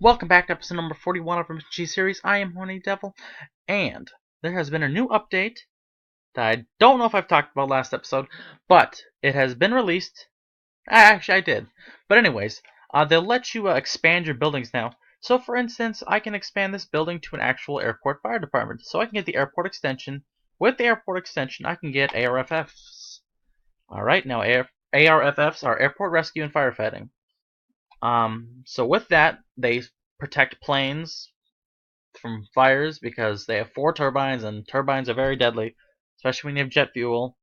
Welcome back to episode number 41 of our Mission G series. I am Horny Devil, and there has been a new update that I don't know if I've talked about last episode, but it has been released. Actually, I did. But anyways, they'll let you expand your buildings now. So for instance, I can expand this building to an actual airport fire department. So I can get the airport extension. With the airport extension, I can get ARFFs. Alright, now ARFFs are Airport Rescue and Firefighting. So with that, they protect planes from fires because they have 4 turbines, and turbines are very deadly, especially when you have jet fuel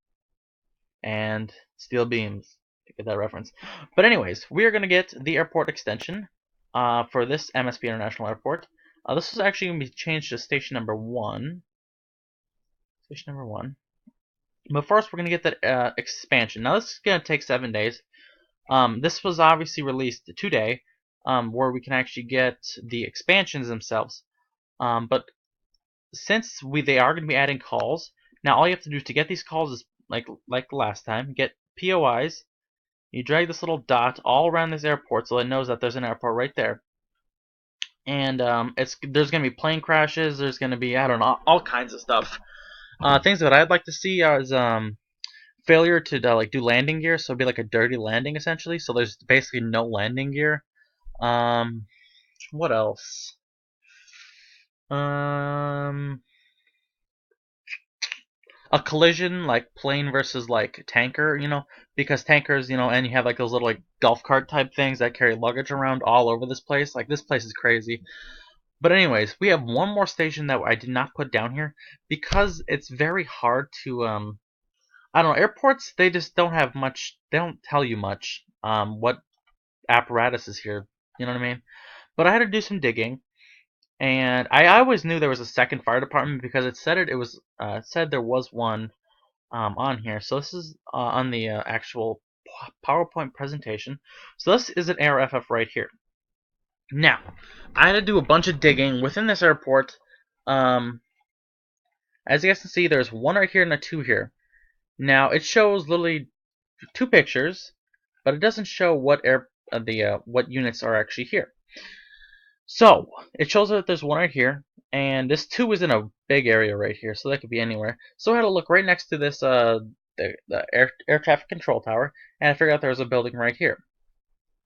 and steel beams, to get that reference. But anyways, we are going to get the airport extension for this MSP International Airport. This is actually going to be changed to station number 1. Station number 1. But first, we're going to get that expansion. Now, this is going to take 7 days. This was obviously released today, where we can actually get the expansions themselves. But since they are going to be adding calls, now all you have to do to get these calls is like last time, get POIs. You drag this little dot all around this airport so it knows that there's an airport right there. And there's going to be plane crashes. There's going to be, I don't know, all kinds of stuff. Things that I'd like to see is failure to do landing gear, so it'd be like a dirty landing essentially. So there's basically no landing gear. What else? A collision, like plane versus like tanker, because tankers, and you have like those little like golf cart type things that carry luggage around all over this place. Like this place is crazy. But anyways, we have one more station that I did not put down here because it's very hard to I don't know, airports, they just don't have much, they don't tell you much what apparatus is here, you know what I mean? But I had to do some digging, and I always knew there was a second fire department because it said said there was one on here. So this is on the actual PowerPoint presentation. So this is an ARFF right here. Now, I had to do a bunch of digging within this airport. As you guys can see, there's one right here and a 2 here. Now it shows literally 2 pictures, but it doesn't show what what units are actually here. So it shows that there's one right here, and this 2 is in a big area right here, so that could be anywhere. So I had to look right next to this the air traffic control tower, and I figured out there was a building right here.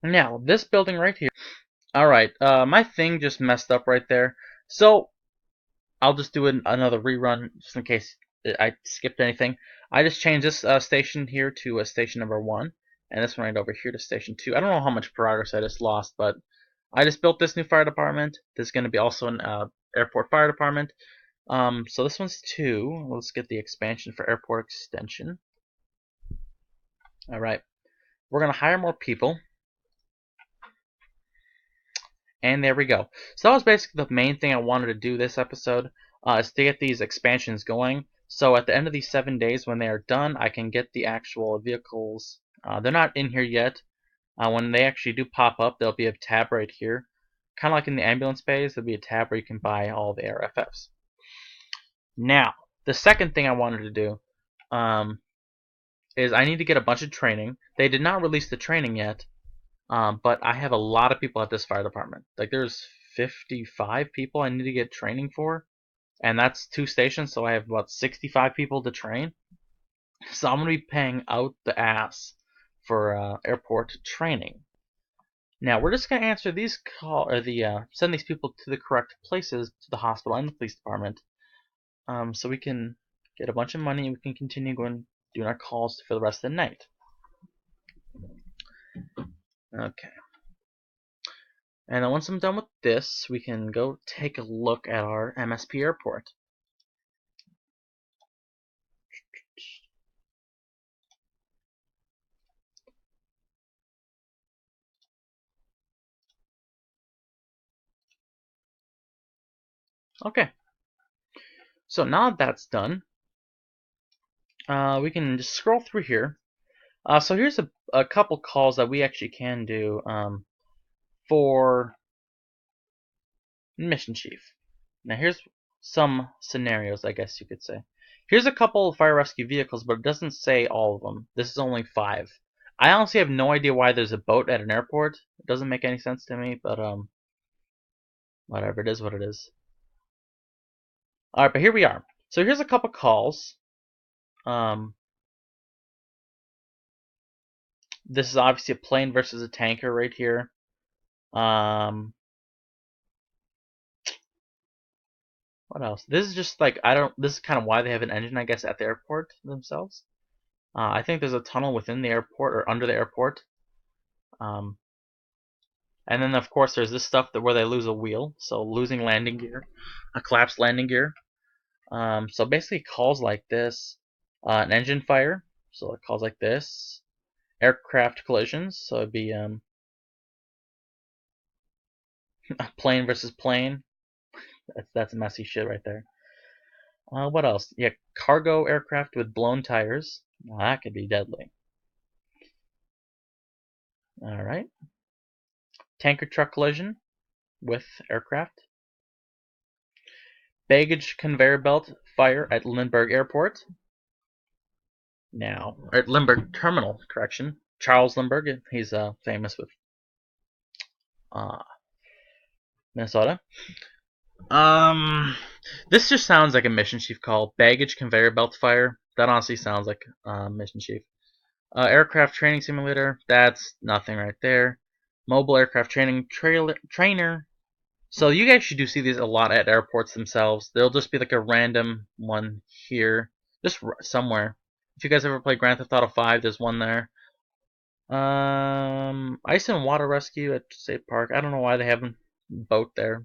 Now this building right here. All right, my thing just messed up right there, so I'll just do another rerun just in case I skipped anything. I just changed this station here to station number 1, and this one right over here to station 2. I don't know how much progress I just lost, but I just built this new fire department. This is going to be also an airport fire department. So this one's 2. Let's get the expansion for airport extension. Alright. We're going to hire more people. And there we go. So that was basically the main thing I wanted to do this episode, is to get these expansions going. So at the end of these 7 days, when they are done, I can get the actual vehicles. They're not in here yet. When they actually do pop up, there'll be a tab right here. Kind of like in the ambulance bays, there'll be a tab where you can buy all the ARFFs. Now, the second thing I wanted to do is I need to get a bunch of training. They did not release the training yet, but I have a lot of people at this fire department. Like there's 55 people I need to get training for, and that's 2 stations, so I have about 65 people to train. So I'm going to be paying out the ass for airport training. Now we're just going to answer these send these people to the correct places, to the hospital and the police department, so we can get a bunch of money and we can continue doing our calls for the rest of the night. Okay. And then once I'm done with this, we can go take a look at our MSP airport. Okay. So now that that's done, we can just scroll through here. So here's a couple calls that we actually can do for Mission Chief. Now here's some scenarios, I guess you could say. Here's a couple of fire rescue vehicles, but it doesn't say all of them. This is only 5. I honestly have no idea why there's a boat at an airport. It doesn't make any sense to me, but Whatever, it is what it is. Alright, but here we are. So here's a couple calls. This is obviously a plane versus a tanker right here. What else? This is just like, this is kind of why they have an engine, I guess, at the airport themselves. I think there's a tunnel within the airport or under the airport. And then of course there's this stuff where they lose a wheel, so losing landing gear, a collapsed landing gear. So basically calls like this, an engine fire, so it calls like this, aircraft collisions, so it'd be plane versus plane. That's messy shit right there. What else? Yeah, cargo aircraft with blown tires. Now that could be deadly. All right. Tanker truck collision with aircraft. Baggage conveyor belt fire at Lindbergh Airport. Now, or at Lindbergh Terminal, correction. Charles Lindbergh, he's famous with uh, Minnesota. This just sounds like a mission chief call. Baggage conveyor belt fire. That honestly sounds like mission chief. Aircraft training simulator. That's nothing right there. Mobile aircraft training trainer. So you guys should do see these a lot at airports themselves. There'll just be like a random one here, just somewhere. If you guys ever play Grand Theft Auto 5, there's one there. Ice and water rescue at State Park. I don't know why they have a boat there.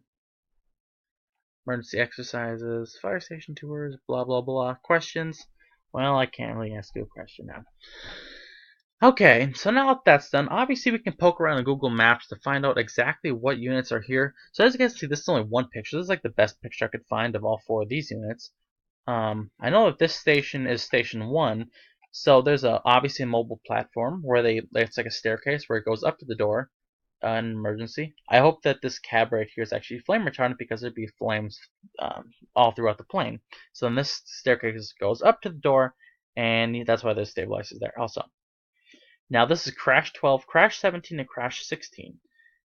Emergency exercises, fire station tours, blah blah blah. Questions? Well, I can't really ask you a question now. Okay, so now that that's done, obviously we can poke around in Google Maps to find out exactly what units are here. So as you guys see, this is only one picture. This is like the best picture I could find of all four of these units. I know that this station is station 1, so there's obviously a mobile platform where it's like a staircase where it goes up to the door. An emergency. I hope that this cab right here is actually flame retardant because there'd be flames all throughout the plane. So then this staircase goes up to the door, and that's why there's stabilizers there also. Now this is crash 12, crash 17, and crash 16.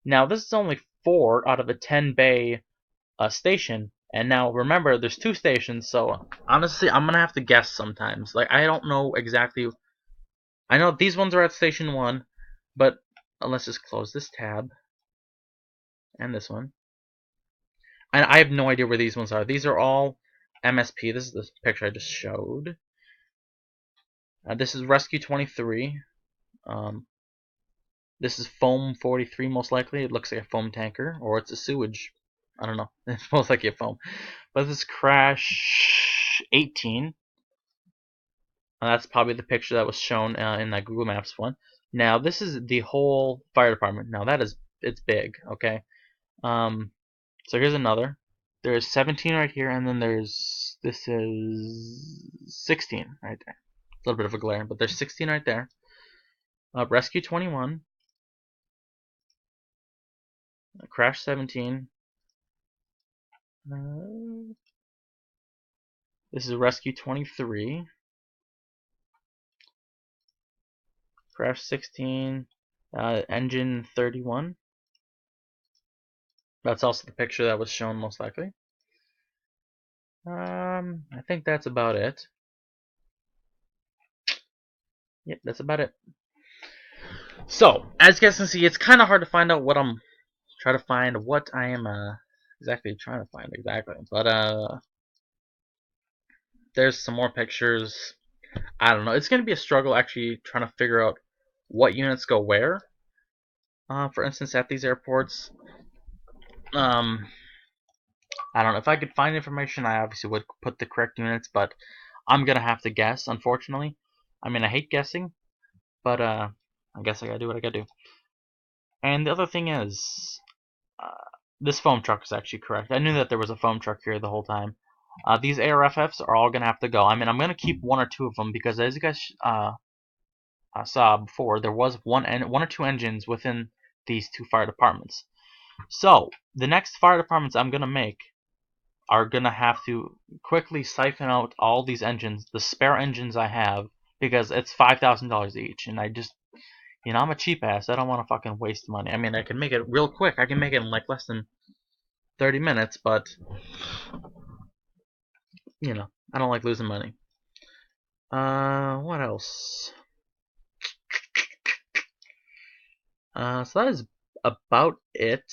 Now this is only 4 out of a 10 bay station, and now remember there's 2 stations, so honestly I'm gonna have to guess sometimes. Like I don't know exactly. I know these ones are at station 1, but let's just close this tab and this one. And I have no idea where these ones are. These are all MSP. This is the picture I just showed. This is Rescue 23. This is Foam 43 most likely. It looks like a foam tanker, or it's a sewage. I don't know. It's most likely a foam. But this is Crash 18. And that's probably the picture that was shown in that Google Maps one. Now this is the whole fire department. Now it's big. Okay. So here's another. There's 17 right here, and then this is 16 right there. A little bit of a glare, but there's 16 right there. Rescue 21. Crash 17. This is Rescue 23. Crash 16. Engine 31. That's also the picture that was shown most likely. I think that's about it. Yep, that's about it. So, as you guys can see, it's kind of hard to find out what I'm trying to find, what I am exactly trying to find exactly. But there's some more pictures. I don't know. It's going to be a struggle actually trying to figure out what units go where. For instance, at these airports. I don't know. If I could find information, I obviously would put the correct units, but I'm going to have to guess, unfortunately. I mean, I hate guessing, but I guess I gotta do what I gotta do. And the other thing is, this foam truck is actually correct. I knew that there was a foam truck here the whole time. These ARFFs are all gonna have to go. I mean, I'm gonna keep 1 or 2 of them because, as you guys saw before, there was one or 2 engines within these 2 fire departments. So the next fire departments I'm gonna make are gonna have to quickly siphon out all these engines, the spare engines I have, because it's $5,000 each, and I just, I'm a cheap ass. I don't want to fucking waste money. I mean, I can make it real quick. I can make it in like less than 30 minutes, but you know, I don't like losing money. What else? So that is about it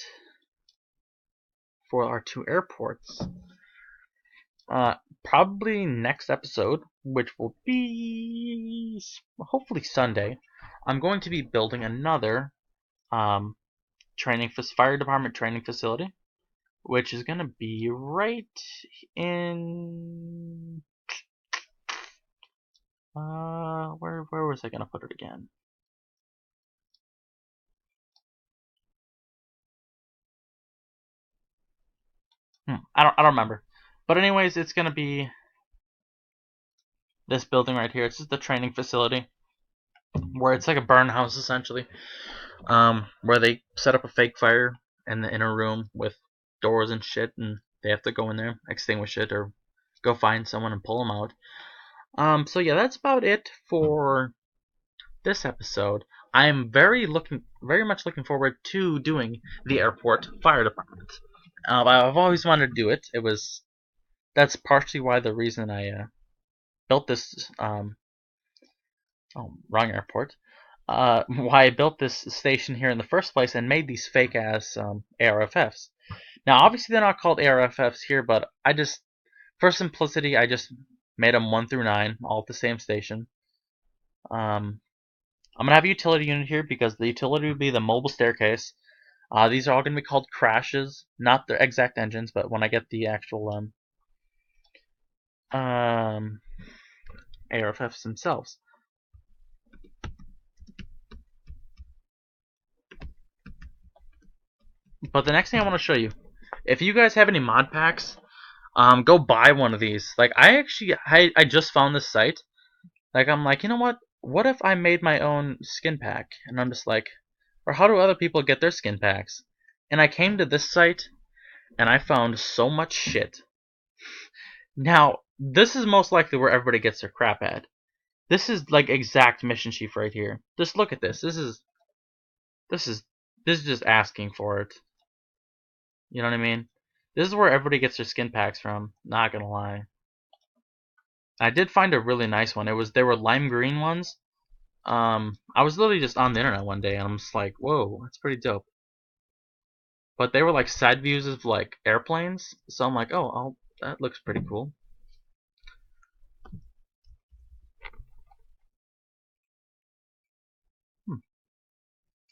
for our two airports. Probably next episode, which will be hopefully Sunday, I'm going to be building another fire department training facility, which is going to be right in where was I going to put it again? I don't remember. But anyways, it's going to be this building right here. It's just the training facility where it's like a burn house essentially. Where they set up a fake fire in the inner room with doors and shit, and they have to go in there, extinguish it, or go find someone and pull them out. So yeah, that's about it for this episode. I'm very much looking forward to doing the airport fire department. I've always wanted to do it. That's partially why the reason I built this. Wrong airport. Why I built this station here in the first place and made these fake ass ARFFs. Now, obviously, they're not called ARFFs here, but for simplicity, I just made them 1 through 9, all at the same station. I'm gonna have a utility unit here because the utility would be the mobile staircase. These are all gonna be called crashes, not their exact engines, but when I get the actual ARFFs themselves. But the next thing I want to show you, if you guys have any mod packs, go buy one of these. Like I just found this site. Like I'm like, you know what? What if I made my own skin pack? And I'm just like, or how do other people get their skin packs? And I came to this site and I found so much shit. Now, this is most likely where everybody gets their crap at. This is like exact mission chief right here. Just look at this. This is just asking for it. You know what I mean? This is where everybody gets their skin packs from. Not gonna lie. I did find a really nice one. They were lime green ones. I was literally just on the internet one day and I'm just like, whoa, that's pretty dope. But they were like side views of like airplanes, so I'm like, oh, that looks pretty cool.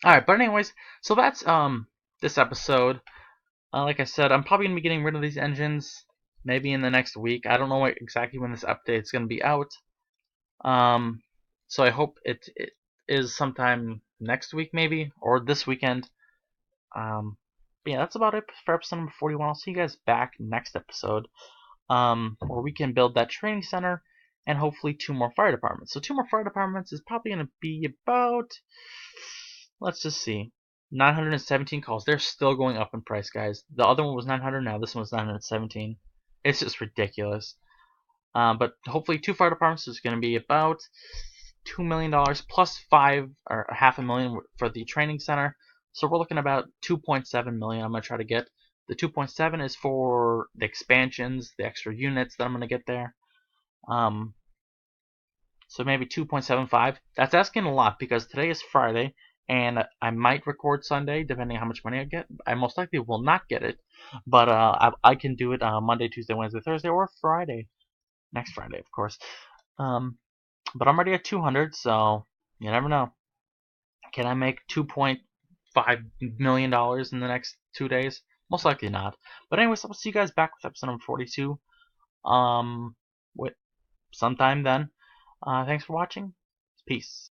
Alright, but anyways, so that's this episode. Like I said, I'm probably gonna be getting rid of these engines maybe in the next week. I don't know exactly when this update is gonna be out. So I hope it is sometime next week maybe or this weekend. But yeah, that's about it for episode number 41. I'll see you guys back next episode, where we can build that training center and hopefully 2 more fire departments. So 2 more fire departments is probably gonna be about, let's just see, 917 calls. They're still going up in price, guys. The other one was 900, now this one's 917. It's just ridiculous. But hopefully 2 fire departments is going to be about $2 million plus 5 or half a million for the training center. So we're looking about 2.7 million. I'm going to try to get. The 2.7 is for the expansions, the extra units that I'm going to get there. So maybe 2.75. That's asking a lot because today is Friday and I might record Sunday depending on how much money I get. I most likely will not get it, but I can do it Monday, Tuesday, Wednesday, Thursday, or Friday. Next Friday, of course. But I'm already at 200, so you never know. Can I make $2.5 million in the next 2 days? Most likely not. But anyways, I'll see you guys back with episode number 42. With sometime then. Thanks for watching. Peace.